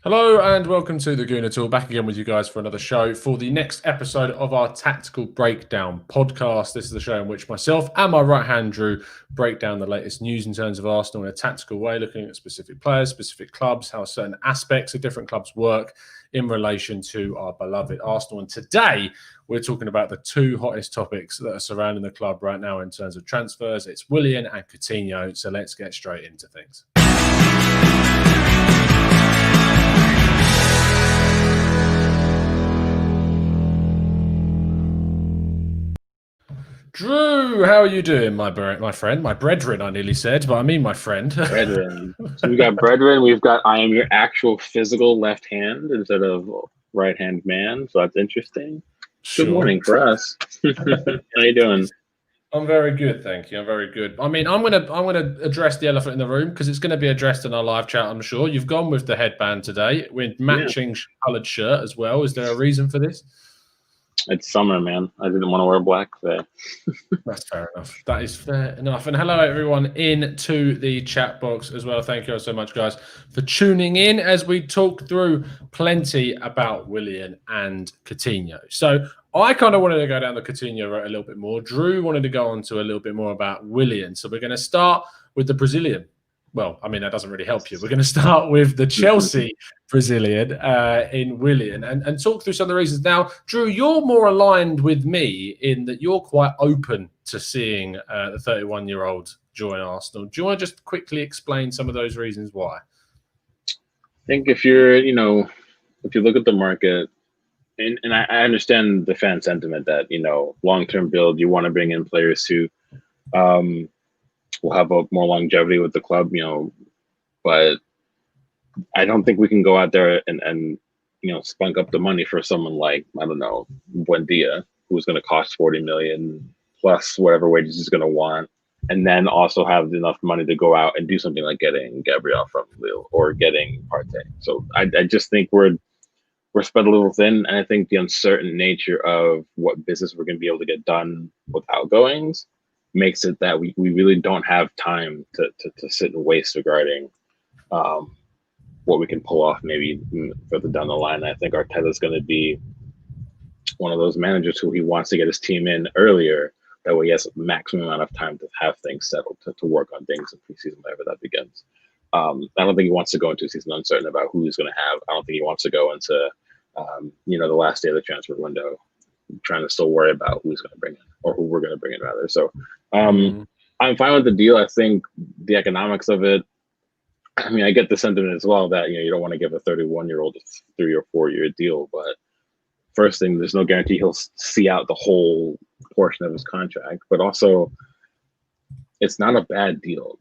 Hello and welcome to the Gooner Tool. Back again with you guys for another show for the next episode of our Tactical Breakdown podcast. This is the show in which myself and my right hand Drew break down the latest news in terms of Arsenal in a tactical way, looking at specific players, specific clubs, how certain aspects of different clubs work in relation to our beloved Arsenal. And today we're talking about the two hottest topics that are surrounding the club right now in terms of transfers. It's Willian and Coutinho. So let's get straight into things. Drew, how are you doing, my friend? My brethren, I nearly said, but I mean my friend. Brethren. So we got brethren. We've got I am your actual physical left hand instead of right hand man. So that's interesting. Good morning for us. How you doing? I'm very good, thank you. I'm very good. I mean, I'm gonna address the elephant in the room because it's going to be addressed in our live chat. I'm sure you've gone with the headband today with matching coloured shirt as well. Is there a reason for this? It's summer, man. I didn't want to wear black today. That's fair enough. That is fair enough. And hello, everyone, into the chat box as well. Thank you so much, guys, for tuning in as we talk through plenty about Willian and Coutinho. So I kind of wanted to go down the Coutinho route a little bit more. Drew wanted to go on to a little bit more about Willian. So we're going to start with the Brazilian. Well, I mean, that doesn't really help you. We're going to start with the Chelsea Brazilian in Willian and talk through some of the reasons. Now, Drew, you're more aligned with me in that you're quite open to seeing the 31-year-old join Arsenal. Do you want to just quickly explain some of those reasons why? I think if you're, if you look at the market, and I understand the fan sentiment that, long-term build, you want to bring in players who will have a more longevity with the club, but I don't think we can go out there and spunk up the money for someone like, I don't know, Buendia, who's going to cost 40 million plus whatever wages he's going to want, and then also have enough money to go out and do something like getting Gabriel from Lille or getting Partey. So I just think we're spread a little thin, and I think the uncertain nature of what business we're going to be able to get done with outgoings makes it that we really don't have time to sit and waste regarding what we can pull off maybe further down the line. I think Arteta is going to be one of those managers who he wants to get his team in earlier. That way he has a maximum amount of time to have things settled, to work on things in preseason, whenever that begins. I don't think he wants to go into a season uncertain about who he's going to have. I don't think he wants to go into, the last day of the transfer window trying to still worry about who's going to bring in or who we're going to bring in rather. So I'm fine with the deal. I think the economics of it, I mean, I get the sentiment as well that, you don't want to give a 31-year-old a 3 or 4 year deal, but first thing, there's no guarantee he'll see out the whole portion of his contract, but also it's not a bad deal.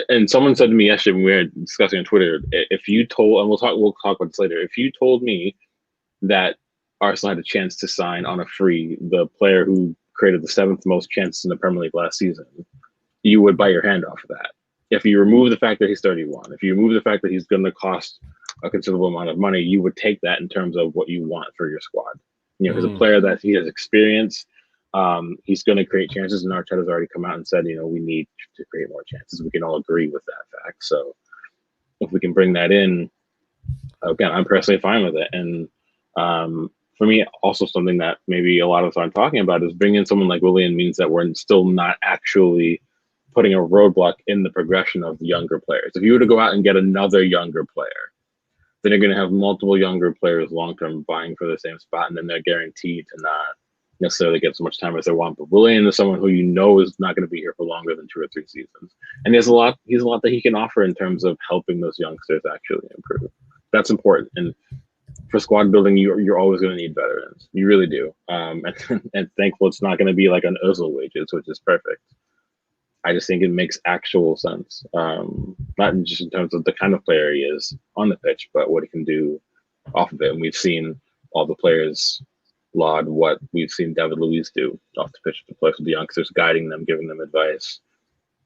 And someone said to me yesterday when we were discussing on Twitter, if you told, and we'll talk about this later, if you told me that Arsenal had a chance to sign on a free the player who created the 7th most chances in the Premier League last season, you would bite your hand off of that. If you remove the fact that he's 31, if you remove the fact that he's going to cost a considerable amount of money, you would take that in terms of what you want for your squad. As a player that he has experience, he's going to create chances, and Arteta's already come out and said, we need to create more chances. We can all agree with that fact. So if we can bring that in, again, I'm personally fine with it. And for me, also something that maybe a lot of us aren't talking about is bringing in someone like Willian means that we're still not actually putting a roadblock in the progression of younger players. If you were to go out and get another younger player, then you're going to have multiple younger players long-term vying for the same spot, and then they're guaranteed to not necessarily get so much time as they want. But Willian is someone who is not going to be here for longer than 2 or 3 seasons. And he's a lot that he can offer in terms of helping those youngsters actually improve. That's important. And for squad building, you're always going to need veterans. You really do. And thankful it's not going to be like an Ozil wages, which is perfect. I just think it makes actual sense, not just in terms of the kind of player he is on the pitch, but what he can do off of it. And we've seen all the players laud what we've seen David Luiz do off the pitch to play with the youngsters, guiding them, giving them advice,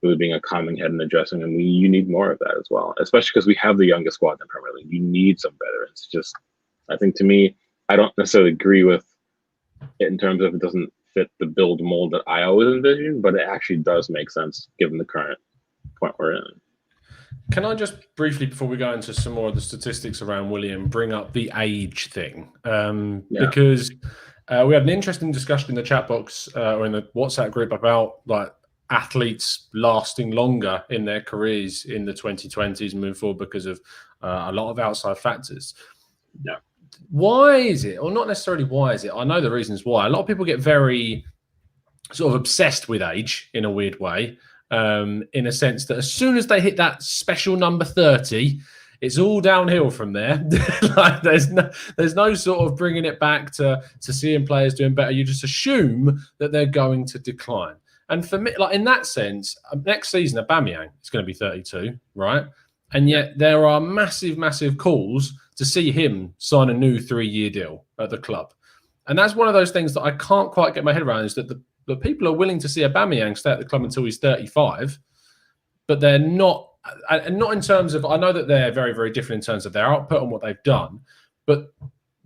really being a calming head in the dressing room. You need more of that as well, especially because we have the youngest squad in the Premier League. You need some veterans. Just, I think to me, I don't necessarily agree with it in terms of it doesn't fit the build mold that I always envisioned, but it actually does make sense given the current point we're in. Can I just briefly, before we go into some more of the statistics around Willian, bring up the age thing? Because we had an interesting discussion in the chat box or in the WhatsApp group about like athletes lasting longer in their careers in the 2020s and moving forward because of a lot of outside factors. Yeah. Why is it, or not necessarily why is it? I know the reasons why. A lot of people get very sort of obsessed with age in a weird way. In a sense that as soon as they hit that special number 30, it's all downhill from there. Like there's no sort of bringing it back to seeing players doing better. You just assume that they're going to decline. And for me, like in that sense, next season, Aubameyang is going to be 32, right? And yet there are massive calls to see him sign a new 3-year deal at the club. And that's one of those things that I can't quite get my head around, is that the people are willing to see Aubameyang stay at the club until he's 35, but they're not, and not in terms of, I know that they're very different in terms of their output and what they've done, but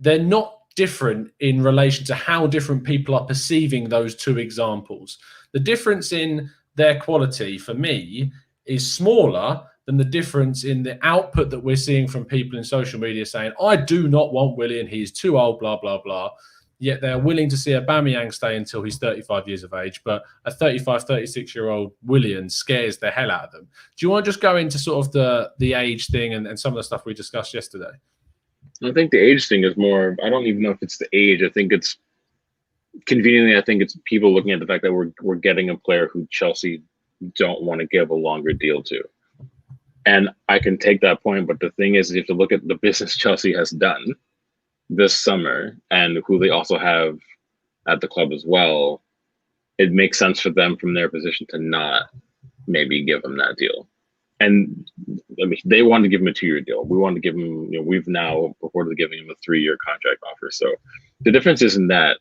they're not different in relation to how different people are perceiving those two examples. The difference in their quality for me is smaller than the difference in the output that we're seeing from people in social media saying, I do not want Willian, he's too old, blah, blah, blah. Yet they're willing to see Aubameyang stay until he's 35 years of age, but a 35, 36-year-old Willian scares the hell out of them. Do you want to just go into sort of the age thing and some of the stuff we discussed yesterday? I think the age thing is more, I don't even know if it's the age. I think it's conveniently, I think it's people looking at the fact that we're getting a player who Chelsea don't want to give a longer deal to. And I can take that point, but the thing is, you have to look at the business Chelsea has done this summer and who they also have at the club as well. It makes sense for them from their position to not maybe give him that deal. And I mean, they wanted to give him a 2-year deal. We wanted to give him, we've now reported giving him a 3-year contract offer. So the difference isn't that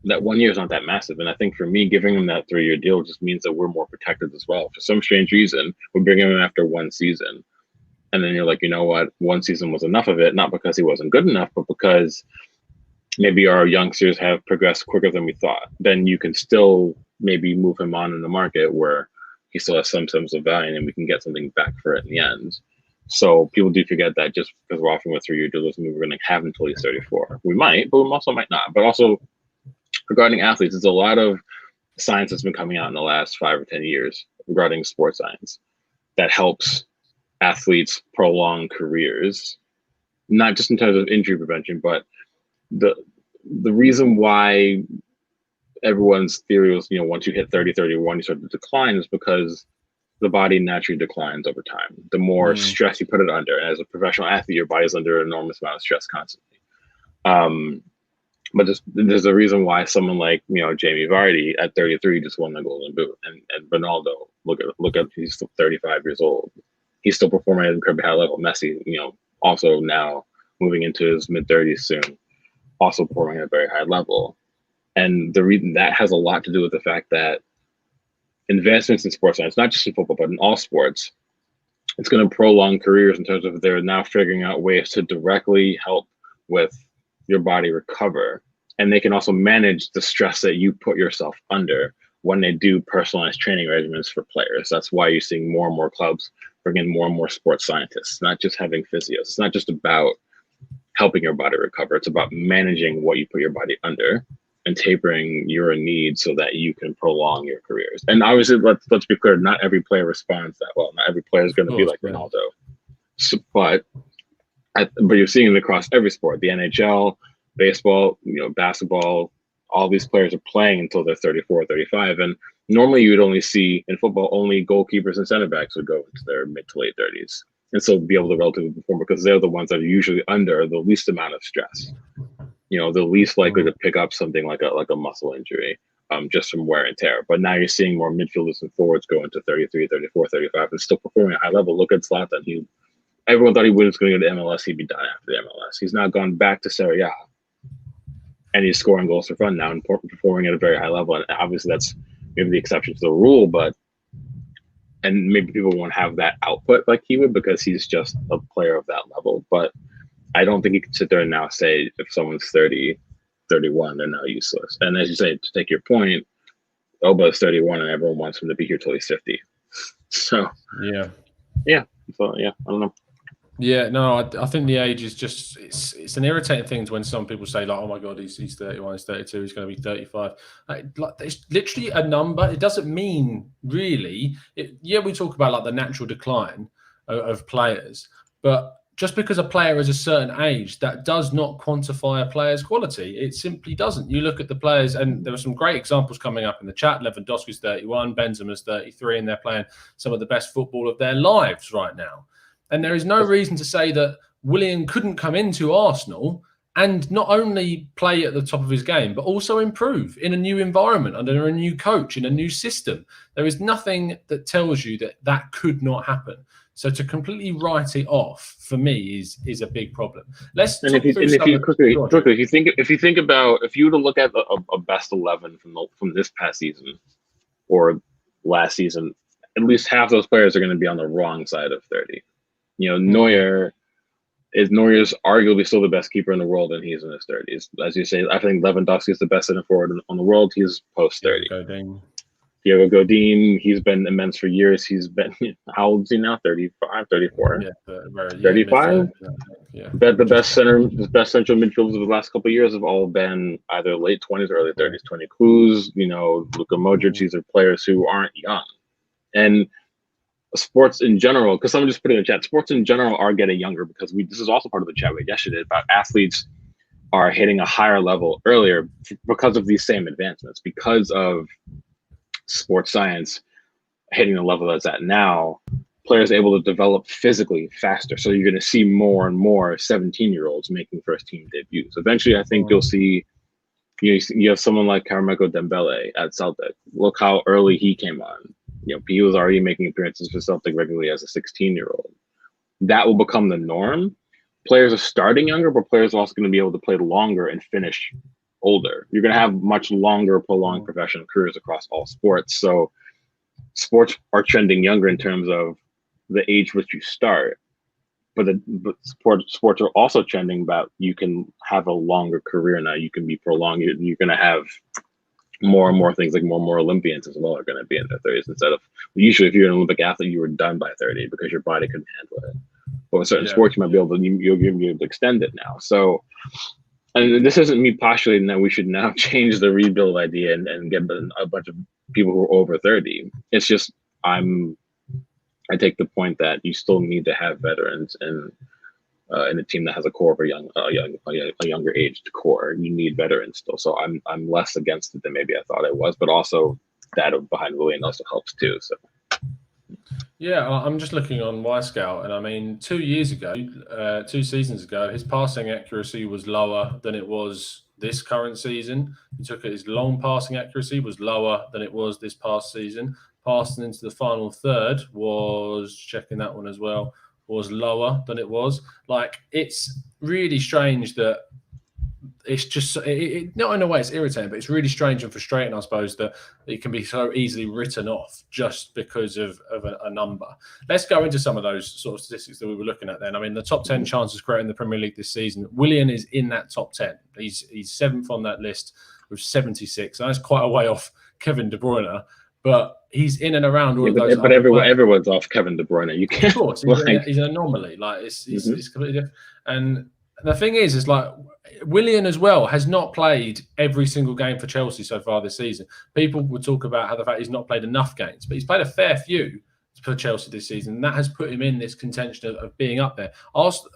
1 year is not that massive. And I think for me, giving him that 3-year deal just means that we're more protected as well. For some strange reason, we bring him in after one season. And then you're like, you know what? One season was enough of it, not because he wasn't good enough, but because maybe our youngsters have progressed quicker than we thought. Then you can still maybe move him on in the market where he still has some sense of value and we can get something back for it in the end. So people do forget that just because we're offering a 3-year deal doesn't mean we're going to have him until he's 34. We might, but we also might not. But also regarding athletes, there's a lot of science that's been coming out in the last 5 or 10 years regarding sports science that helps athletes prolong careers, not just in terms of injury prevention, but the reason why everyone's theory was, once you hit 30, 31, you start to decline is because the body naturally declines over time. The more stress you put it under, and as a professional athlete, your body's under an enormous amount of stress constantly. But there's a reason why someone like, Jamie Vardy at 33 just won the Golden Boot, and Ronaldo, look at he's still 35 years old. He's still performing at an incredibly high level. Messi, also now moving into his mid-30s soon, also performing at a very high level. And the reason that has a lot to do with the fact that advancements in sports science, not just in football, but in all sports, it's going to prolong careers in terms of they're now figuring out ways to directly help with your body recover. And they can also manage the stress that you put yourself under when they do personalized training regimens for players. That's why you're seeing more and more clubs bring in more and more sports scientists, not just having physios. It's not just about helping your body recover. It's about managing what you put your body under and tapering your needs so that you can prolong your careers. And obviously, let's be clear, not every player responds that well. Not every player is going to be like Ronaldo. So, but you're seeing it across every sport, the NHL, baseball, basketball. All these players are playing until they're 34, 35. And normally you would only see in football, only goalkeepers and center backs would go into their mid to late 30s and still be able to relatively perform because they're the ones that are usually under the least amount of stress. The least likely to pick up something like a muscle injury just from wear and tear. But now you're seeing more midfielders and forwards go into 33, 34, 35 and still performing at a high level. Look at Zlatan. Everyone thought he was going to go to MLS. He'd be done after the MLS. He's now gone back to Serie A. And he's scoring goals for fun now and performing at a very high level. And obviously that's maybe the exception to the rule, and maybe people won't have that output like he would because he's just a player of that level. But I don't think you can sit there and now say if someone's 30, 31, they're now useless. And as you say, to take your point, Oba's 31 and everyone wants him to be here till he's 50. So yeah, So yeah, I don't know. Yeah, no, I think the age is just it's an irritating thing when some people say like, oh my god, he's 31, he's 32, he's going to be 35. Like it's literally a number. It doesn't mean really. Yeah, we talk about like the natural decline of players, but just because a player is a certain age, that does not quantify a player's quality. It simply doesn't. You look at the players, and there are some great examples coming up in the chat. Lewandowski's 31, Benzema's 33, and they're playing some of the best football of their lives right now. And there is no reason to say that Willian couldn't come into Arsenal and not only play at the top of his game, but also improve in a new environment, under a new coach, in a new system. There is nothing that tells you that that could not happen. So to completely write it off for me is a big problem. Let's and if you think about, if you were to look at a best 11 from this past season or last season, at least half those players are going to be on the wrong side of 30. You know, Neuer's arguably still the best keeper in the world, and he's in his 30s. As you say, I think Lewandowski is the best center forward on the world. He's post 30. Diego Godin, he's been immense for years. He's been, how old is he now? 35, 34? Yeah, 35? Yeah. The best central midfielders of the last couple of years have all been either late 20s or early 30s. Toni Kroos, Luka Modric, these are players who aren't young. And sports in general, because someone just put in the chat, sports in general are getting younger because this is also part of the chat we yesterday about athletes are hitting a higher level earlier because of these same advancements, because of sports science hitting the level that's at now. Players are able to develop physically faster. So you're going to see more and more 17-year-olds making first team debuts. Eventually, I think you'll see, you have someone like Karameko Dembele at Celtic. Look how early he came on. He was already making appearances for Celtic regularly as a 16-year-old. That will become the norm. Players are starting younger, but players are also going to be able to play longer and finish older. You're going to have much longer, prolonged professional careers across all sports. So sports are trending younger in terms of the age which you start. But sports are also trending about you can have a longer career now. You can be prolonged. You're going to have more and more things, like more and more Olympians as well are going to be in their 30s instead of, usually if you're an Olympic athlete, you were done by 30 because your body couldn't handle it. But with certain sports, you might be able to extend it now. So, and this isn't me postulating that we should now change the rebuild idea and get a bunch of people who are over 30. It's just, I take the point that you still need to have veterans and in a team that has a core of a younger aged core. You need veterans still. So I'm less against it than maybe I thought I was, but also that behind Willian also helps too. So yeah, I'm just looking on Scout, and I mean 2 seasons ago, his passing accuracy was lower than it was this current season. You took it, his long passing accuracy was lower than it was this past season. Passing into the final third was, checking that one as well, was lower than it was. Like, it's really strange that it's just not in a way it's irritating, but it's really strange and frustrating, I suppose, that it can be so easily written off just because of a number. Let's go into some of those sort of statistics that we were looking at then. I mean, the top 10 chances created in the Premier League this season, Willian is in that top 10. He's 7th on that list with 76. And that's quite a way off Kevin De Bruyne, but he's in and around all of those. But everyone's off Kevin De Bruyne. You can't. Of course, he's an anomaly. Like, it's completely different. And the thing is like, Willian as well has not played every single game for Chelsea so far this season. People would talk about how the fact he's not played enough games, but he's played a fair few for Chelsea this season, and that has put him in this contention of being up there.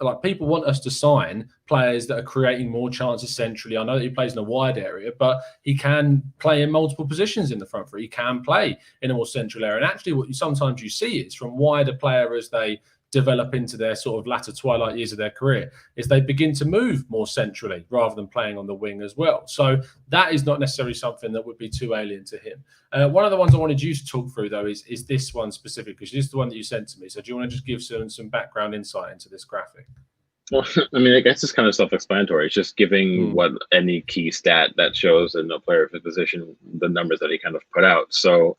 Like, people want us to sign players that are creating more chances centrally. I know that he plays in a wide area, but he can play in multiple positions in the front three. He can play in a more central area. And actually, what you sometimes see is from wider player as they develop into their sort of latter twilight years of their career, is they begin to move more centrally rather than playing on the wing as well. So that is not necessarily something that would be too alien to him. One of the ones I wanted you to talk through, though, is this one specific, because this is the one that you sent to me. So do you want to just give some background insight into this graphic? Well, I mean, I guess it's kind of self-explanatory. It's just giving what any key stat that shows in a player of his position, the numbers that he kind of put out. So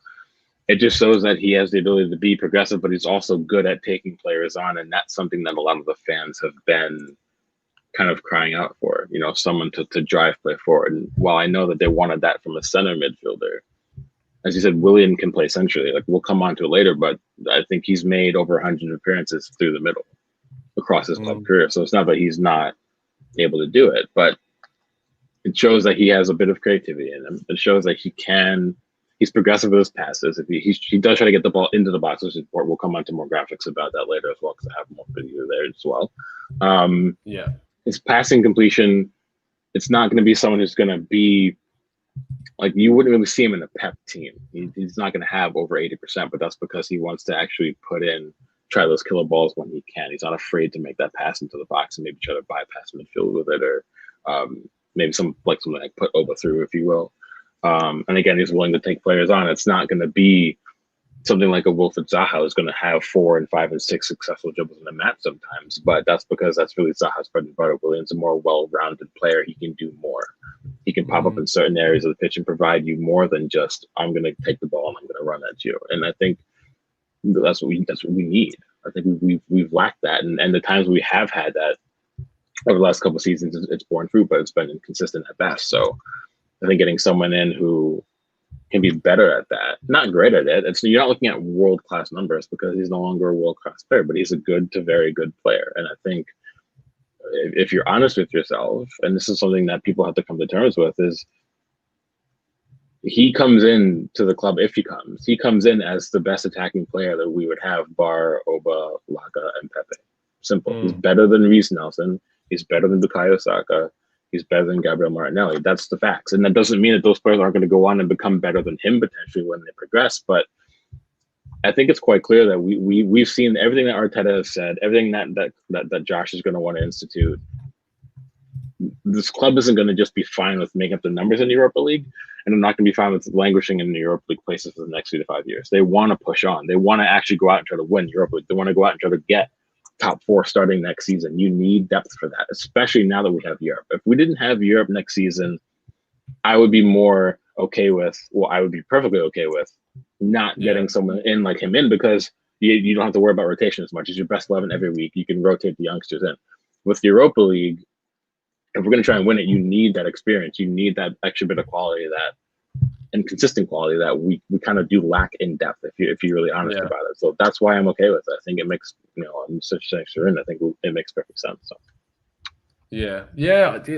it just shows that he has the ability to be progressive, but he's also good at taking players on. And that's something that a lot of the fans have been kind of crying out for, someone to drive play forward. And while I know that they wanted that from a center midfielder, as you said, Willian can play centrally. Like we'll come on to it later, but I think he's made over 100 appearances through the middle across his club career. So it's not that he's not able to do it, but it shows that he has a bit of creativity in him. It shows that he's progressive with his passes. If he does try to get the ball into the box, which we'll come on to more graphics about that later as well, because I have more video there as well. His passing completion, it's not going to be someone who's going to be like, you wouldn't really see him in a Pep team. He's not going to have over 80%, but that's because he wants to actually try those killer balls when he can. He's not afraid to make that pass into the box and maybe try to bypass midfield with it, or maybe something like put Oba through, if you will. And again, he's willing to take players on. It's not going to be something like a Wilfried Zaha who's going to have 4 and 5 and 6 successful dribbles in a match sometimes, but that's because that's really Zaha's bread and butter. Willian's a more well-rounded player. He can do more. He can pop up in certain areas of the pitch and provide you more than just, I'm going to take the ball and I'm going to run at you. And I think that's what we need. I think we've lacked that, and the times we have had that over the last couple of seasons, it's borne fruit, but it's been inconsistent at best. So I think getting someone in who can be better at that, not great at it. You're not looking at world-class numbers because he's no longer a world-class player, but he's a good to very good player. And I think if you're honest with yourself, and this is something that people have to come to terms with, is he comes in to the club, if he comes in as the best attacking player that we would have, bar Oba, Laka, and Pepe. Simple. He's better than Reece Nelson. He's better than Bukayo Saka. He's better than Gabriel Martinelli. That's the facts. And that doesn't mean that those players aren't going to go on and become better than him potentially when they progress. But I think it's quite clear that we've seen everything that Arteta has said, everything that Josh is going to want to institute. This club isn't going to just be fine with making up the numbers in the Europa League, and they're not going to be fine with languishing in the Europa League places for the next 3 to 5 years. They want to push on. They want to actually go out and try to win Europa League. They want to go out and try to get top 4 starting next season. You need depth for that, especially now that we have Europe. If we didn't have Europe next season, I would be more okay with, I would be perfectly okay with not getting someone in like him in, because you don't have to worry about rotation as much. As your best 11 every week. You can rotate the youngsters in. With the Europa League, if we're going to try and win it, you need that experience. You need that extra bit of quality and consistent quality that we kind of do lack in depth, if you're really honest about it. So that's why I'm okay with it. I think it makes, I'm such an extra in. I think it makes perfect sense. So. Yeah.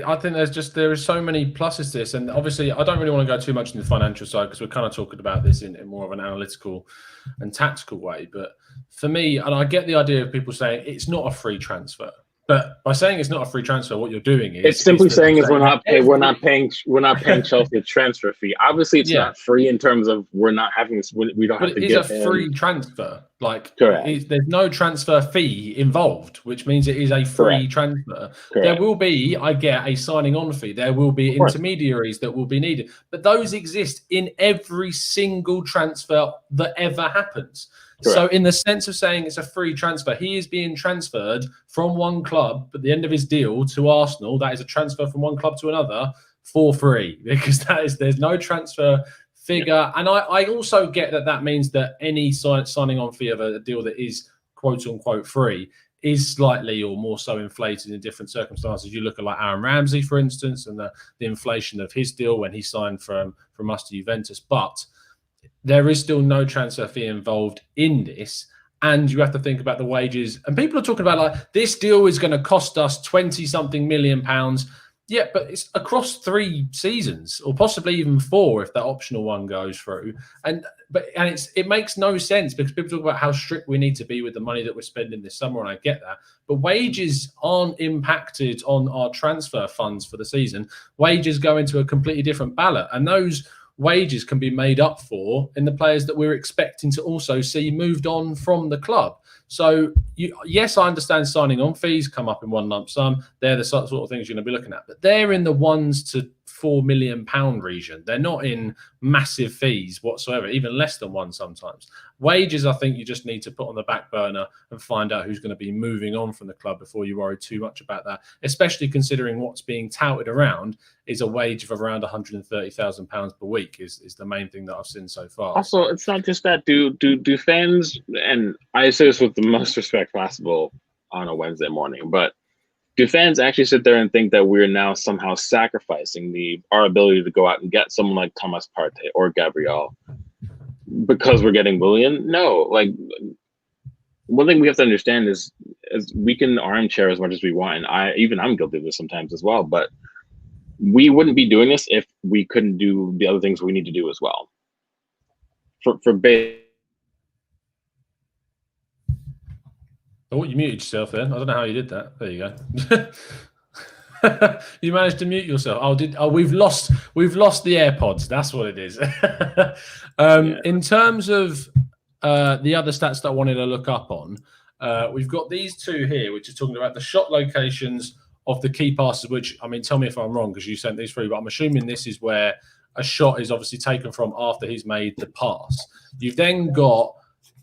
I think there is so many pluses to this, and obviously I don't really want to go too much in the financial side because we're kind of talking about this in more of an analytical and tactical way. But for me, and I get the idea of people saying it's not a free transfer. But by saying it's not a free transfer, what you're doing is it's simply saying we're not paying Chelsea a transfer fee. Obviously, it's not free in terms of we don't have to. But it is a free transfer. Like there's no transfer fee involved, which means it is a free transfer. Correct. There will be, I get, a signing on fee. There will be intermediaries that will be needed, but those exist in every single transfer that ever happens. Correct. So in the sense of saying it's a free transfer, he is being transferred from one club at the end of his deal to Arsenal. That is a transfer from one club to another for free, because there's no transfer figure. Yeah. And I also get that means that any signing on fee of a deal that is quote unquote free is slightly or more so inflated in different circumstances. You look at like Aaron Ramsey, for instance, and the inflation of his deal when he signed from us to Juventus. But there is still no transfer fee involved in this. And you have to think about the wages. And people are talking about like, this deal is going to cost us 20-something million pounds. Yeah, but it's across 3 seasons, or possibly even 4 if that optional one goes through. And it makes no sense, because people talk about how strict we need to be with the money that we're spending this summer, and I get that. But wages aren't impacted on our transfer funds for the season. Wages go into a completely different ballot, and those wages can be made up for in the players that we're expecting to also see moved on from the club. So, yes, I understand signing on fees come up in one lump sum. They're the sort of things you're going to be looking at. But they're in the £1 to £4 million region. They're not in massive fees whatsoever, even less than 1 sometimes. Wages, I think you just need to put on the back burner and find out who's going to be moving on from the club before you worry too much about that, especially considering what's being touted around is a wage of around £130,000 per week is the main thing that I've seen so far. Also, it's not just that. Do fans, and I say this with the most respect possible on a Wednesday morning, but do fans actually sit there and think that we're now somehow sacrificing our ability to go out and get someone like Thomas Partey or Gabriel because we're getting Willian. No, like one thing we have to understand is we can armchair as much as we want, and I'm guilty of this sometimes as well. But we wouldn't be doing this if we couldn't do the other things we need to do as well. For base. Oh, you muted yourself then. I don't know how you did that. There you go. You managed to mute yourself. We've lost the AirPods. That's what it is. In terms of the other stats that I wanted to look up on, we've got these two here, which is talking about the shot locations of the key passes, which, I mean, tell me if I'm wrong because you sent these through, but I'm assuming this is where a shot is obviously taken from after he's made the pass. You've then got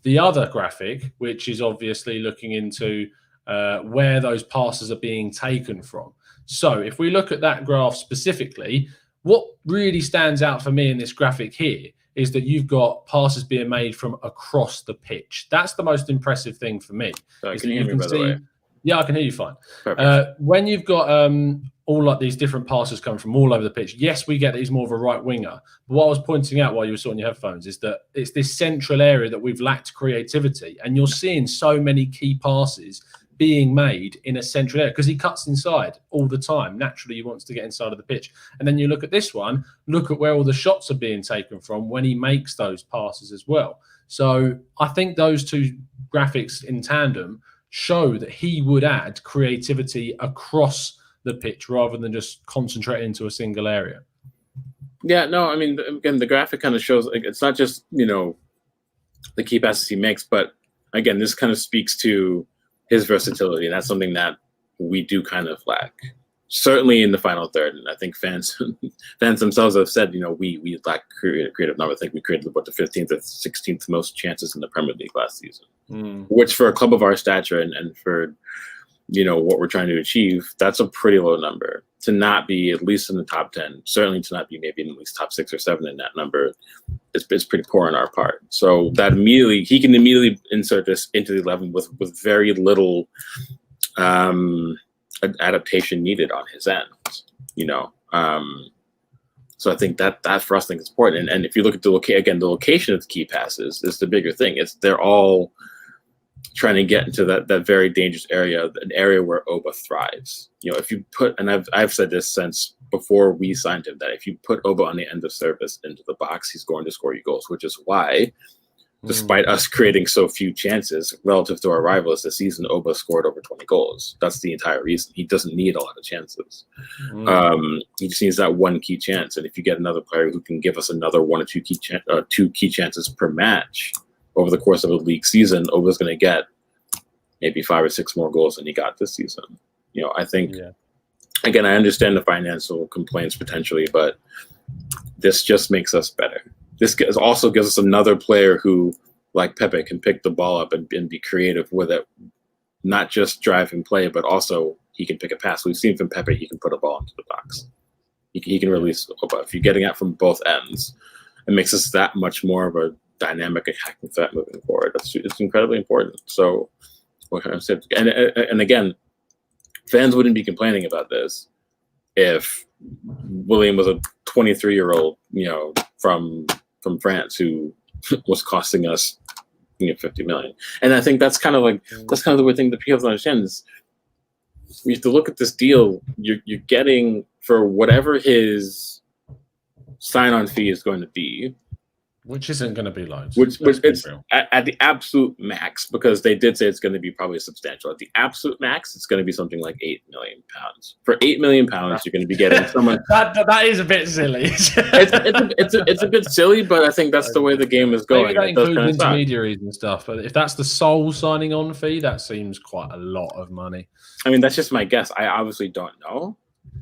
the other graphic, which is obviously looking into where those passes are being taken from. So if we look at that graph specifically, what really stands out for me in this graphic here is that you've got passes being made from across the pitch. That's the most impressive thing for me. Can you hear me, by the way? Yeah, I can hear you fine. Perfect. When you've got all like these different passes coming from all over the pitch, yes, we get that he's more of a right winger. But what I was pointing out while you were sorting your headphones is that it's this central area that we've lacked creativity. And you're seeing so many key passes being made in a central area because he cuts inside all the time. Naturally, he wants to get inside of the pitch. And then you look at this one, look at where all the shots are being taken from when he makes those passes as well. So I think those two graphics in tandem show that he would add creativity across the pitch rather than just concentrate into a single area. Yeah, no, I mean, again, the graphic kind of shows like, it's not just, the key passes he makes, but again, this kind of speaks to his versatility, and that's something that we do kind of lack, certainly in the final third. And I think fans themselves have said, we lack creative number. I think we created the 15th or 16th most chances in the Premier League last season, which for a club of our stature and for what we're trying to achieve, that's a pretty low number. To not be at least in the top 10, certainly to not be maybe in at least top 6 or 7 in that number, it's pretty poor on our part. So that he can immediately insert this into the 11 with very little adaptation needed on his end, So I think that for us, I think is important. And if you look at the location of the key passes is the bigger thing. They're all trying to get into that very dangerous area, an area where Oba thrives. If you put, and I've said this since before we signed him, that if you put Oba on the end of service into the box, he's going to score you goals, which is why, despite us creating so few chances relative to our rivals this season, Oba scored over 20 goals. That's the entire reason. He doesn't need a lot of chances. He just needs that one key chance. And if you get another player who can give us another 1 or 2 key chances per match over the course of a league season, Oba's going to get maybe 5 or 6 more goals than he got this season. I think, again, I understand the financial complaints potentially, but this just makes us better. This also gives us another player who, like Pepe, can pick the ball up and be creative with it, not just driving play, but also he can pick a pass. We've seen from Pepe, he can put a ball into the box. He can release Oba. If you're getting out from both ends, it makes us that much more of a dynamic attacking threat moving forward. It's incredibly important. So, and again, fans wouldn't be complaining about this if Willian was a 23-year-old, from France who was costing us, 50 million. And I think that's kind of the weird thing that people have to understand is we have to look at this deal. You're getting for whatever his sign-on fee is going to be. Which isn't going to be loads. Which it's at the absolute max, because they did say it's going to be probably substantial. At the absolute max, it's going to be something like £8 million. For £8 million, you're going to be getting someone. that is a bit silly. it's a bit silly, but I think that's the way the game is going. Maybe that includes intermediaries and stuff. But if that's the sole signing on fee, that seems quite a lot of money. I mean, that's just my guess. I obviously don't know,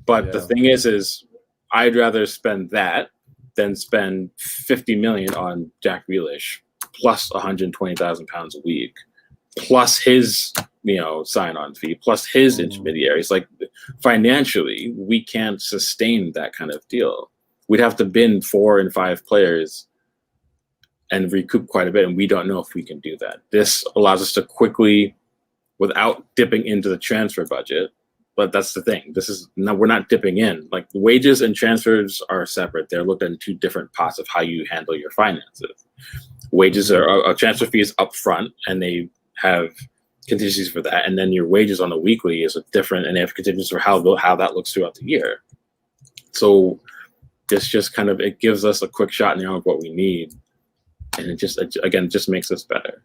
but the thing is I'd rather spend that than spend 50 million on Jack Grealish plus 120,000 pounds a week, plus his sign-on fee, plus his intermediaries. Like financially, we can't sustain that kind of deal. We'd have to bin 4 and 5 players and recoup quite a bit, and we don't know if we can do that. This allows us to quickly, without dipping into the transfer budget. But that's the thing. We're not dipping in. Like wages and transfers are separate. They're looked at in 2 different pots of how you handle your finances. Wages are transfer fees up front, and they have contingencies for that, and then your wages on a weekly is different, and they have contingencies for how that looks throughout the year. So this just kind of, it gives us a quick shot in the arm of what we need, and it just makes us better.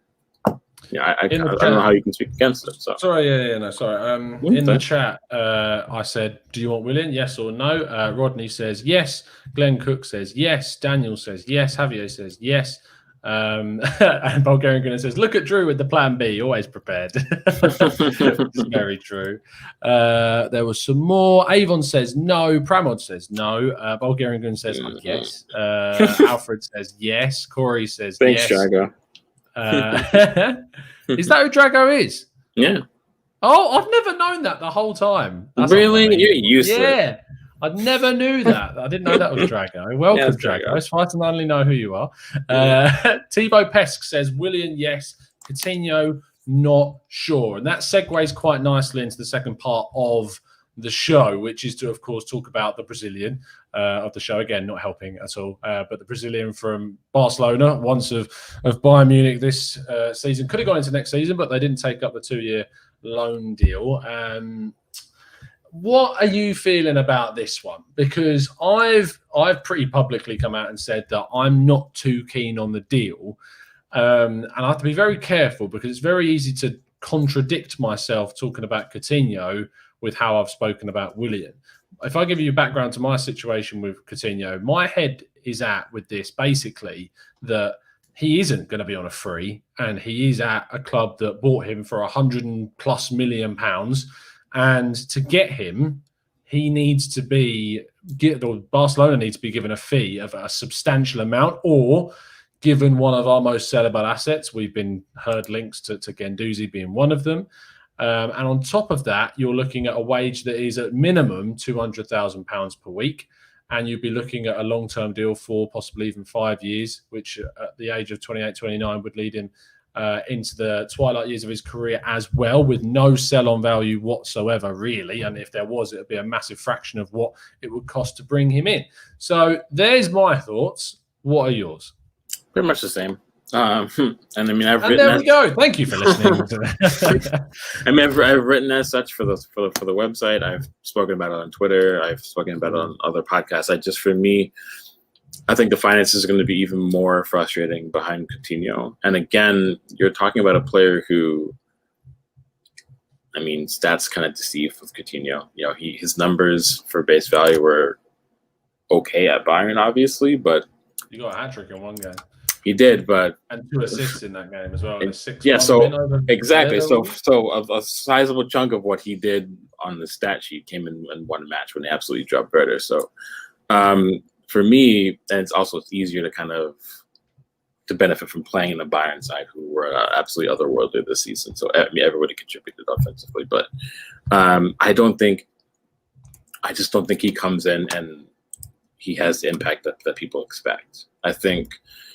Yeah, I don't know how you can speak against it. So sorry, sorry. In the chat, I said, "Do you want Willian? Yes or no?" Rodney says yes. Glenn Cook says yes. Daniel says yes. Javier says yes. And Bulgarian Gunner says, "Look at Drew with the plan B, always prepared." It's very true. There was some more. Avon says no. Pramod says no. Bulgarian Gunner says yes. Alfred says yes. Corey says thanks, yes. Drago. Is that who Drago is? Yeah. Oh, I've never known that the whole time. That's really? You're useless. Yeah. I never knew that. I didn't know that was Drago. Welcome, Yeah, Drago. It's fine to only know who you are. Thibaut Pesk says, Willian, yes. Coutinho, not sure. And that segues quite nicely into the second part of the show, which is to, of course, talk about the Brazilian of the show. Again, not helping at all. But the Brazilian from Barcelona, once of Bayern Munich this season. Could have gone into next season, but they didn't take up the 2-year loan deal. What are you feeling about this one? Because I've pretty publicly come out and said that I'm not too keen on the deal. And I have to be very careful because it's very easy to contradict myself talking about Coutinho with how I've spoken about Willian. If I give you background to my situation with Coutinho, my head is at with this basically that he isn't going to be on a free, and he is at a club that bought him for £100+ million. And to get him, he needs to be, or Barcelona needs to be given a fee of a substantial amount, or given one of our most sellable assets. We've been heard links to Guendouzi being one of them. And on top of that, you're looking at a wage that is at minimum £200,000 per week. And you'd be looking at a long-term deal for possibly even 5 years, which at the age of 28, 29 would lead him into the twilight years of his career as well, with no sell-on value whatsoever, really. And if there was, it would be a massive fraction of what it would cost to bring him in. So there's my thoughts. What are yours? Pretty much the same. And I mean, there we go. Thank you for listening. I mean, I've written as such for the website. I've spoken about it on Twitter. I've spoken about it on other podcasts. For me, I think the finances are going to be even more frustrating behind Coutinho. And again, you're talking about a player who, I mean, stats kind of deceive with Coutinho. You know, his numbers for base value were okay at Bayern, obviously, but you got a hat-trick in one game. He did, but and 2 assists in that game as well. Exactly. So a sizable chunk of what he did on the stat sheet came in one match when they absolutely dropped Werder. So for me, and it's easier to kind of to benefit from playing in the Bayern side, who were absolutely otherworldly this season. So I mean, everybody contributed offensively, but I just don't think he comes in and he has the impact that people expect. I think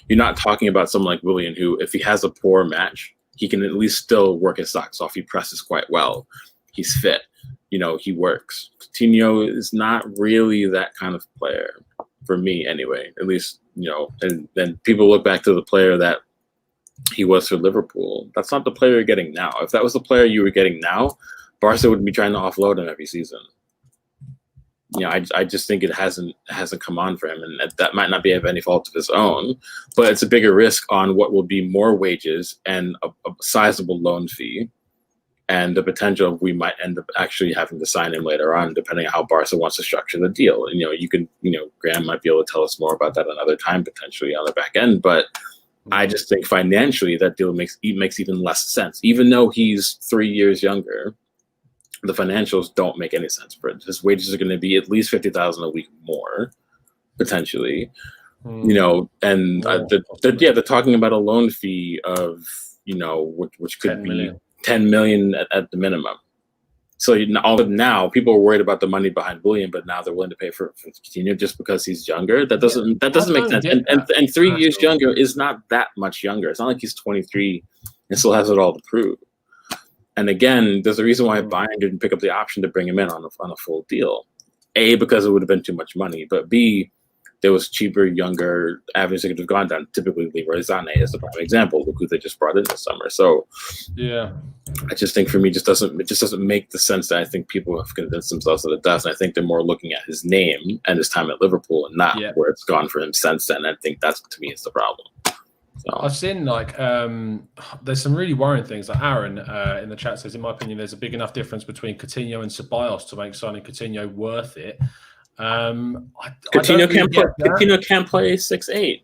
you're not talking about someone like Willian, who, if he has a poor match, he can at least still work his socks off. He presses quite well. He's fit. You know, he works. Coutinho is not really that kind of player, for me anyway. At least, you know, and then people look back to the player that he was for Liverpool. That's not the player you're getting now. If that was the player you were getting now, Barca would be trying to offload him every season. You know, I just think it hasn't come on for him, and that might not be of any fault of his own, but it's a bigger risk on what will be more wages and a sizable loan fee, and the potential of we might end up actually having to sign him later on, depending on how Barca wants to structure the deal. And, Graham might be able to tell us more about that another time, potentially on the back end, but I just think financially that deal makes even less sense, even though he's 3 years younger. The financials don't make any sense for it. His wages are going to be at least $50,000 a week more, potentially. You know, and they're talking about a loan fee of, you know, which could be 10 million at the minimum. So now people are worried about the money behind Willian, but now they're willing to pay for Coutinho just because he's younger. That doesn't make sense. And 3 years younger is not that much younger. It's not like he's 23 and still has it all to prove. And again, there's a reason why Bayern didn't pick up the option to bring him in on a full deal. A, because it would have been too much money, but B, there was cheaper, younger avenues that could have gone down. Typically, Leroy Sané is the prime example. Look who they just brought in this summer. So, yeah, I just think for me, it just doesn't make the sense that I think people have convinced themselves that it does. And I think they're more looking at his name and his time at Liverpool and not where it's gone for him since then. I think that's, to me, is the problem. So. I've seen there's some really worrying things. Like Aaron in the chat says, in my opinion, there's a big enough difference between Coutinho and Ceballos to make signing Coutinho worth it. Coutinho can play 6'8".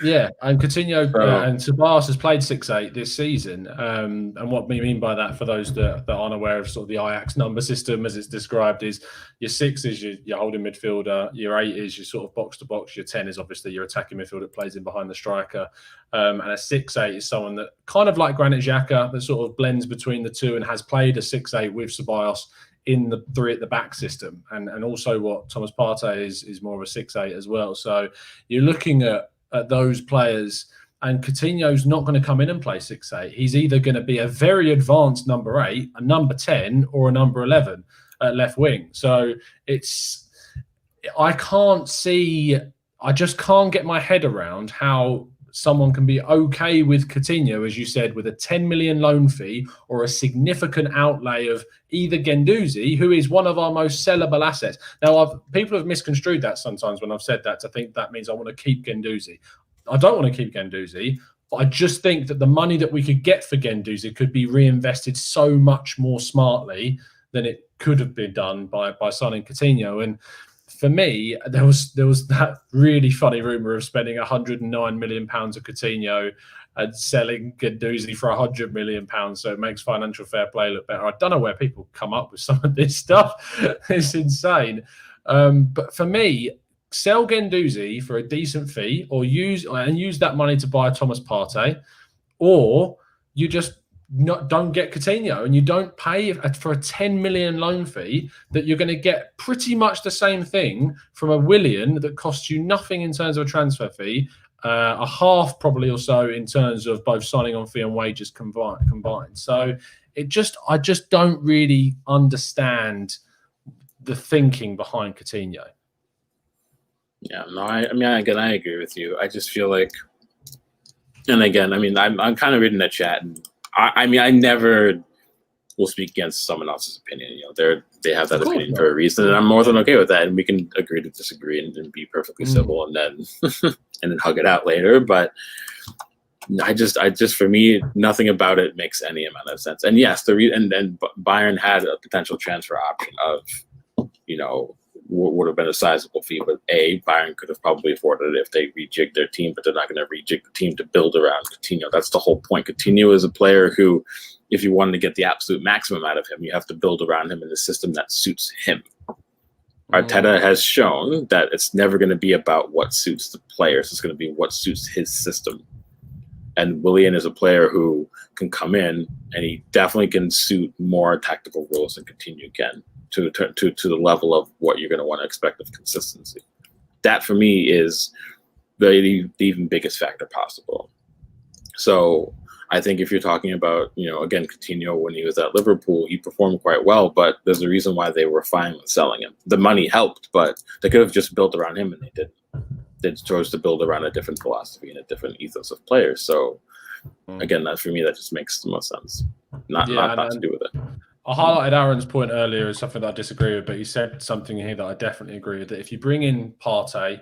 Yeah, and Coutinho and Ceballos has played 6'8" this season. And what we mean by that, for those that aren't aware of sort of the Ajax number system as it's described, is your 6 is your holding midfielder, your 8 is your sort of box to box, your 10 is obviously your attacking midfielder that plays in behind the striker, and a 6'8" is someone that kind of like Granit Xhaka that sort of blends between the two and has played a 6'8" with Ceballos in the 3 at the back system, and also what Thomas Partey is more of a 6'8" as well. So you're looking at those players, and Coutinho's not going to come in and play 6'8". He's either going to be a very advanced number 8, a number 10, or a number 11 at left wing. So I just can't get my head around how someone can be okay with Coutinho, as you said, with a 10 million loan fee or a significant outlay of either Guendouzi, who is one of our most sellable assets. Now, people have misconstrued that sometimes when I've said that to think that means I want to keep Guendouzi. I don't want to keep Guendouzi, but I just think that the money that we could get for Guendouzi could be reinvested so much more smartly than it could have been done by signing Coutinho. And for me, there was that really funny rumor of spending £109 million of Coutinho and selling Guendouzi for £100 million, so it makes financial fair play look better. I don't know where people come up with some of this stuff. It's insane. But for me, sell Guendouzi for a decent fee, or use that money to buy Thomas Partey, or you just don't get Coutinho and you don't pay for a 10 million loan fee that you're going to get pretty much the same thing from a Willian that costs you nothing in terms of a transfer fee, a half probably or so in terms of both signing on fee and wages combined. So I just don't really understand the thinking behind Coutinho. Yeah, no, I agree with you. I just feel like, and again, I'm kind of reading that chat, and I never will speak against someone else's opinion. They have that opinion for a reason, and I'm more than okay with that. And we can agree to disagree and be perfectly civil, and then and then hug it out later. But I just for me, nothing about it makes any amount of sense. And yes, and Bayern had a potential transfer option of, would have been a sizable fee, but Bayern could have probably afforded it if they rejigged their team, but they're not going to rejig the team to build around Coutinho. That's the whole point. Coutinho is a player who, if you wanted to get the absolute maximum out of him, you have to build around him in the system that suits him. Arteta has shown that it's never going to be about what suits the players. It's going to be what suits his system. And Willian is a player who can come in, and he definitely can suit more tactical roles than Coutinho can, to the level of what you're going to want to expect of consistency. That, for me, is the even biggest factor possible. So I think if you're talking about, again, Coutinho, when he was at Liverpool, he performed quite well, but there's a reason why they were fine with selling him. The money helped, but they could have just built around him, and they didn't. They chose to build around a different philosophy and a different ethos of players. So again, that for me, that just makes the most sense. Not to do with it. I highlighted Aaron's point earlier as something that I disagree with, but he said something here that I definitely agree with, that if you bring in Partey,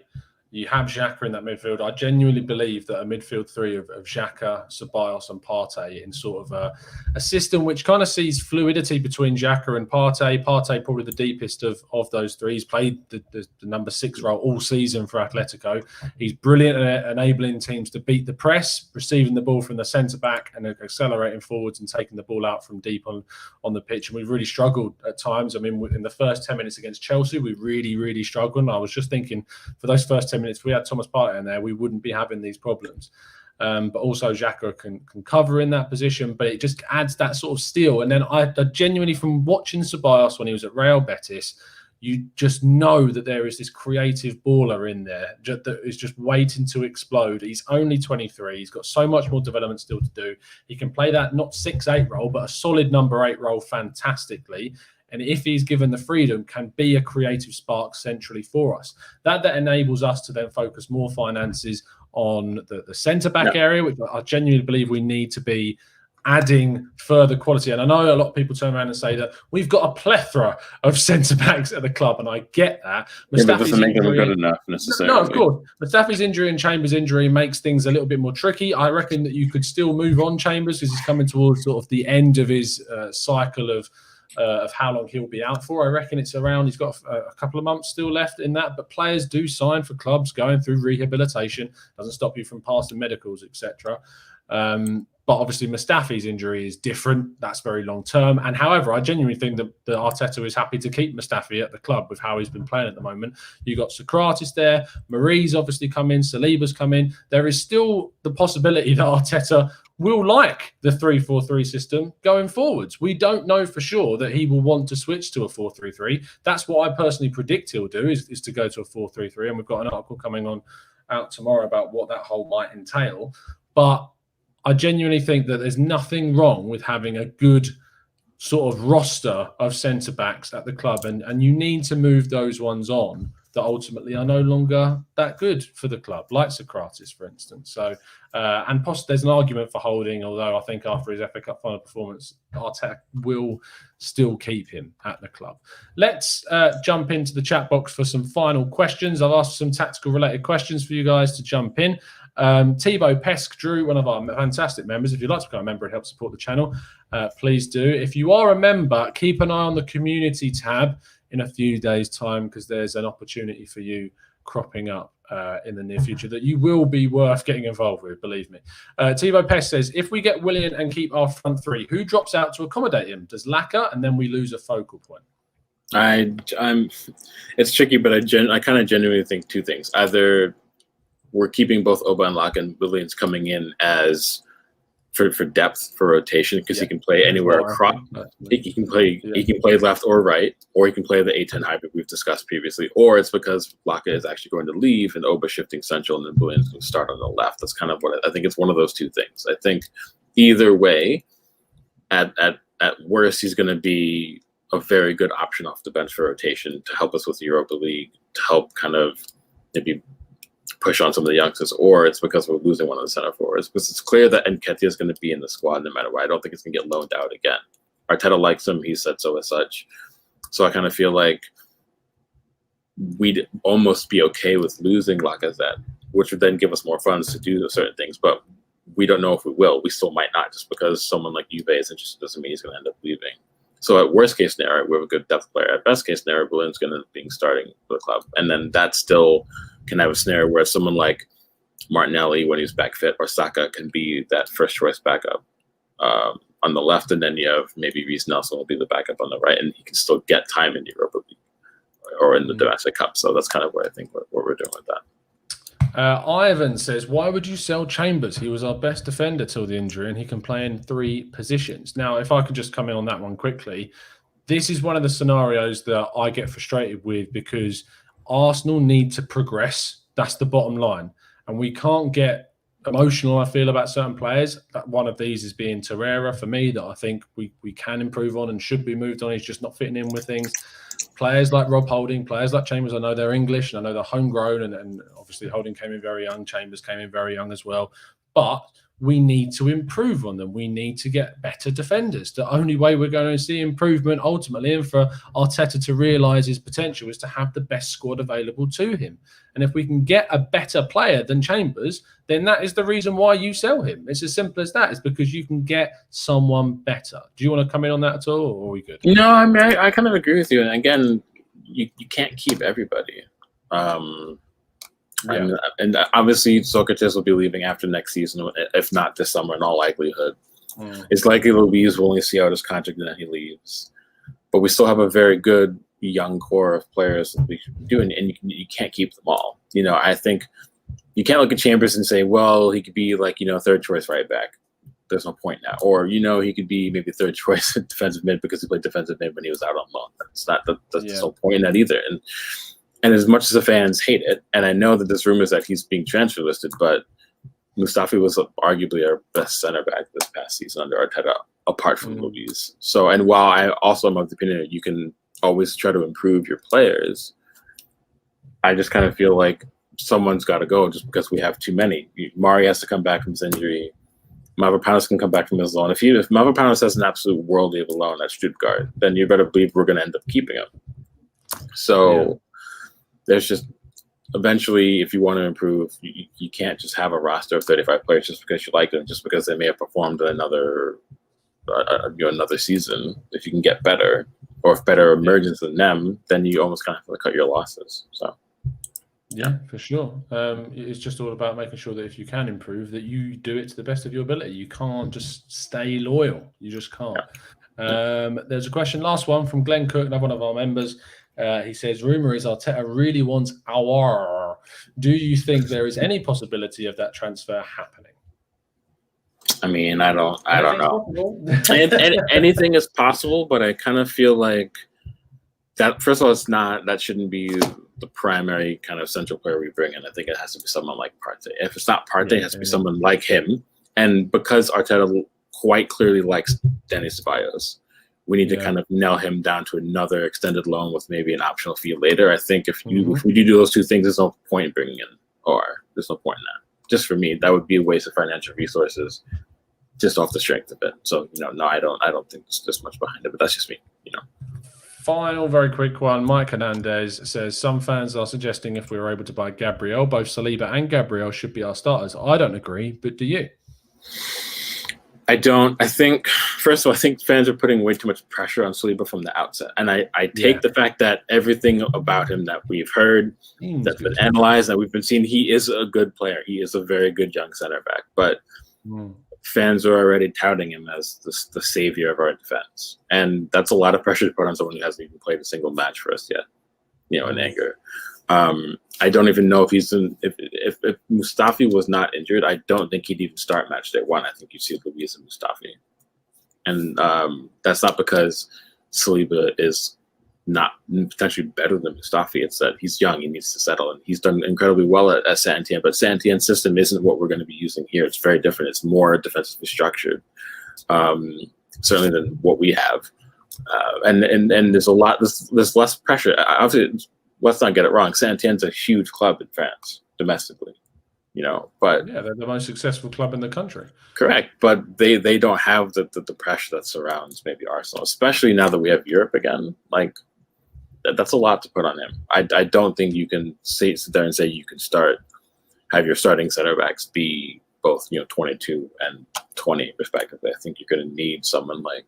you have Xhaka in that midfield. I genuinely believe that a midfield 3 of Xhaka, Ceballos and Partey in sort of a system which kind of sees fluidity between Xhaka and Partey. Partey probably the deepest of those 3. He's played the number 6 role all season for Atletico. He's brilliant at enabling teams to beat the press, receiving the ball from the centre-back and accelerating forwards and taking the ball out from deep on the pitch. And we've really struggled at times. In the first 10 minutes against Chelsea, we really, really struggled. And I was just thinking, for those first 10 minutes, if we had Thomas Partey in there, we wouldn't be having these problems. But also Xhaka can cover in that position, but it just adds that sort of steel. And then I genuinely, from watching Ceballos when he was at Real Betis, you just know that there is this creative baller in there that is just waiting to explode. He's only 23. He's got so much more development still to do. He can play that not 6'8" role, but a solid number 8 role fantastically. and if he's given the freedom, can be a creative spark centrally for us. That enables us to then focus more finances on the centre-back area, which I genuinely believe we need to be adding further quality. And I know a lot of people turn around and say that we've got a plethora of centre-backs at the club, and I get that. But it doesn't make them good enough necessarily. No, of course. Mustafi's injury and Chambers' injury makes things a little bit more tricky. I reckon that you could still move on Chambers because he's coming towards sort of the end of his cycle of how long he'll be out for. I reckon it's around, he's got a couple of months still left in that, but players do sign for clubs going through rehabilitation. Doesn't stop you from passing medicals, etc. But obviously Mustafi's injury is different. That's very long term. And however, I genuinely think that Arteta is happy to keep Mustafi at the club with how he's been playing at the moment. You got Socrates there. Marie's obviously come in. Saliba's come in. There is still the possibility that Arteta will like the 3-4-3 system going forwards. We don't know for sure that he will want to switch to a 4-3-3. That's what I personally predict he'll do is to go to a 4-3-3. And we've got an article coming out tomorrow about what that whole might entail. But I genuinely think that there's nothing wrong with having a good sort of roster of centre-backs at the club, and you need to move those ones on that ultimately are no longer that good for the club, like Socrates, for instance. So, and there's an argument for Holding, although I think after his FA Cup final performance, Arteta will still keep him at the club. Let's jump into the chat box for some final questions. I've asked some tactical-related questions for you guys to jump in. Thibaut Pesk, Drew, one of our fantastic members. If you'd like to become a member and help support the channel, please do. If you are a member, keep an eye on the community tab in a few days' time because there's an opportunity for you cropping up in the near future that you will be worth getting involved with, believe me. Thibaut Pesk says, if we get Willian and keep our front three, who drops out to accommodate him? Does Laka and then we lose a focal point? It's tricky, but I kind of genuinely think two things. Either we're keeping both Oba and Laka, and Willian's coming in as for depth, for rotation, because he can play anywhere across. He can play left or right, or he can play the A10 hybrid we've discussed previously. Or it's because Laka is actually going to leave and Oba shifting central, and then Willian's going to start on the left. That's kind of what I think. It's one of those two things. I think either way, at worst, he's going to be a very good option off the bench for rotation to help us with the Europa League, to help kind of maybe push on some of the youngsters, or it's because we're losing one of the center forwards. Because it's clear that Nketiah is going to be in the squad no matter what. I don't think it's going to get loaned out again. Arteta likes him. He said so as such. So I kind of feel like we'd almost be okay with losing Lacazette, which would then give us more funds to do certain things. But we don't know if we will. We still might not. Just because someone like Juve is interested doesn't mean he's going to end up leaving. So at worst case scenario, we have a good depth player. At best case scenario, Willian's going to end up being starting for the club. And then that still can have a scenario where someone like Martinelli, when he's back fit, or Saka can be that first choice backup on the left. And then you have maybe Reece Nelson will be the backup on the right, and he can still get time in the Europa League or in the domestic cup. So that's kind of what I think what we're doing with that. Ivan says, why would you sell Chambers? He was our best defender till the injury, and he can play in 3 positions. Now, if I could just come in on that one quickly, this is one of the scenarios that I get frustrated with because Arsenal need to progress. That's the bottom line. And we can't get emotional, I feel, about certain players. One of these is being Torreira for me, that I think we can improve on and should be moved on. He's just not fitting in with things. Players like Rob Holding, players like Chambers, I know they're English and I know they're homegrown, and obviously Holding came in very young, Chambers came in very young as well. But we need to improve on them. We need to get better defenders. The only way we're going to see improvement ultimately, and for Arteta to realise his potential, is to have the best squad available to him. And if we can get a better player than Chambers, then that is the reason why you sell him. It's as simple as that. It's because you can get someone better. Do you want to come in on that at all, or are we good? No, I mean, I kind of agree with you. And again, you can't keep everybody. And obviously Socrates will be leaving after next season, if not this summer in all likelihood. It's likely Luis will only see out his contract and then he leaves. But we still have a very good young core of players that we should do, and you can't keep them all. You know, I think you can't look at Chambers and say, well, he could be like, third choice right back. There's no point now. Or, he could be maybe third choice defensive mid because he played defensive mid when he was out on loan. There's no point in that either. And as much as the fans hate it, and I know that there's rumors that he's being transfer listed, but Mustafi was arguably our best center back this past season under Arteta, apart from Luis. So, and while I also am of the opinion that you can always try to improve your players, I just kind of feel like someone's got to go just because we have too many. Mari has to come back from his injury. Mavropanos can come back from his loan. If Mavropanos has an absolute worldly of a loan at Stuttgart, then you better believe we're going to end up keeping him. So there's just eventually, if you want to improve, you can't just have a roster of 35 players just because you like them, just because they may have performed another season. If you can get better, or if better emerges than them, then you almost kind of have to cut your losses. So. Yeah, for sure. It's just all about making sure that if you can improve, that you do it to the best of your ability. You can't just stay loyal. You just can't. There's a question, last one from Glenn Cook, another one of our members. He says, rumor is Arteta really wants Aouar. Do you think there is any possibility of that transfer happening? I mean, I don't know. Anything is possible, but I kind of feel like that. First of all, that shouldn't be the primary kind of central player we bring in. I think it has to be someone like Partey. If it's not Partey, it has to be someone like him. And because Arteta quite clearly likes Denis Ceballos, we need to kind of nail him down to another extended loan with maybe an optional fee later. I think if we do those two things, there's no point in bringing in or there's no point in that. Just for me, that would be a waste of financial resources just off the strength of it. So, no, I don't think there's much behind it, but that's just me, Final, very quick one. Mike Hernandez says, some fans are suggesting if we were able to buy Gabriel, both Saliba and Gabriel should be our starters. I don't agree, but do you? I don't. I think, first of all, I think fans are putting way too much pressure on Saliba from the outset. And I take the fact that everything about him that we've heard, that's been analyzed, that we've been seeing, he is a good player. He is a very good young center back. But fans are already touting him as the savior of our defense. And that's a lot of pressure to put on someone who hasn't even played a single match for us yet, in anger. I don't even know if if Mustafi was not injured, I don't think he'd even start match day one. I think you'd see Luis and Mustafi. And that's not because Saliba is not potentially better than Mustafi. It's that he's young, he needs to settle, and he's done incredibly well at Saint-Étienne, but Saint-Étienne's system isn't what we're going to be using here. It's very different. It's more defensively structured, certainly than what we have. And there's there's less pressure. Obviously, let's not get it wrong. Saint-Étienne's a huge club in France, domestically, but they're the most successful club in the country. Correct, but they don't have the pressure that surrounds maybe Arsenal, especially now that we have Europe again. Like, that's a lot to put on him. I don't think you can sit there and say you can have your starting center backs be both 22 and 20 respectively. I think you're going to need someone like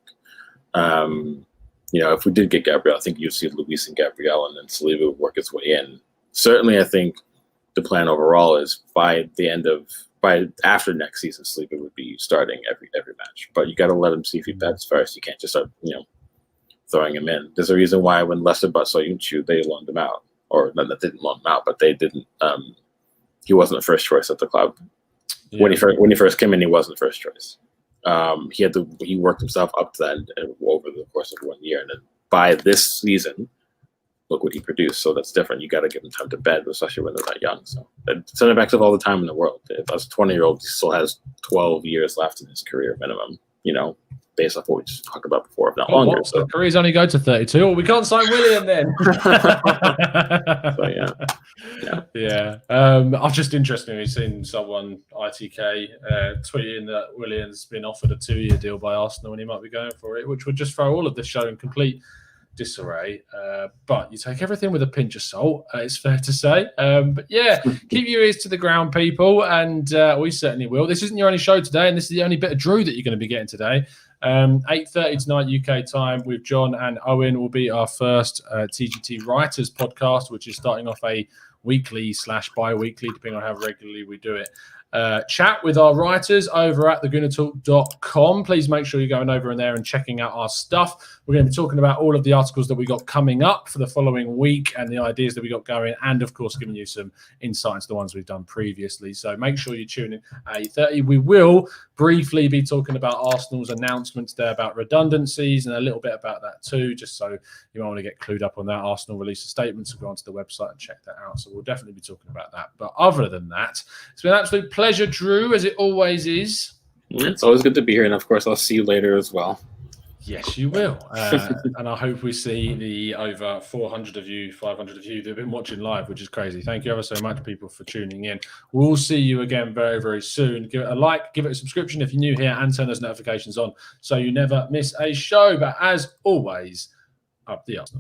if we did get Gabriel, I think you'd see Luis and Gabriel, and then Saliba would work its way in. Certainly, I think the plan overall is after next season, Saliba would be starting every match. But you got to let him see if he bets first. You can't just start throwing him in. There's a reason why when Leicester bought Soyuncu, they loaned him out, or not, that didn't loan him out, but they didn't. He wasn't the first choice at the club. Yeah. When he first came in, he wasn't first choice. He worked himself up to that over the course of 1 year, and then by this season, look what he produced. So that's different. You got to give him time to bed, especially when they're that young. So center backs have all the time in the world. If as a 20-year-old, he still has 12 years left in his career minimum. Based off what we just talked about before, if not longer. So the careers only go to 32. Well, we can't sign Willian then. So, yeah. I've just interestingly seen someone, ITK, tweeting that Willian's been offered a 2-year deal by Arsenal and he might be going for it, which would just throw all of this show in complete disarray. But you take everything with a pinch of salt, it's fair to say. But yeah, keep your ears to the ground, people, and we certainly will. This isn't your only show today, and this is the only bit of Drew that you're going to be getting today. 8:30 tonight UK time with John and Owen will be our first TGT Writers podcast, which is starting off a weekly / bi-weekly, depending on how regularly we do it. Chat with our writers over at thegunnertalk.com. Please make sure you're going over in there and checking out our stuff. We're going to be talking about all of the articles that we got coming up for the following week and the ideas that we got going, and of course giving you some insight into the ones we've done previously. So make sure you tune in at 8:30. We will briefly be talking about Arsenal's announcements there about redundancies and a little bit about that too, just so you might want to get clued up on that. Arsenal released a statement, so go onto the website and check that out. So So we'll definitely be talking about that. But other than that, it's been an absolute pleasure, Drew, as it always is. It's always good to be here. And of course, I'll see you later as well. Yes, you will. And I hope we see the over 400 of you, 500 of you that have been watching live, which is crazy. Thank you ever so much, people, for tuning in. We'll see you again very, very soon. Give it a like, give it a subscription if you're new here, and turn those notifications on so you never miss a show. But as always, up the Arsenal.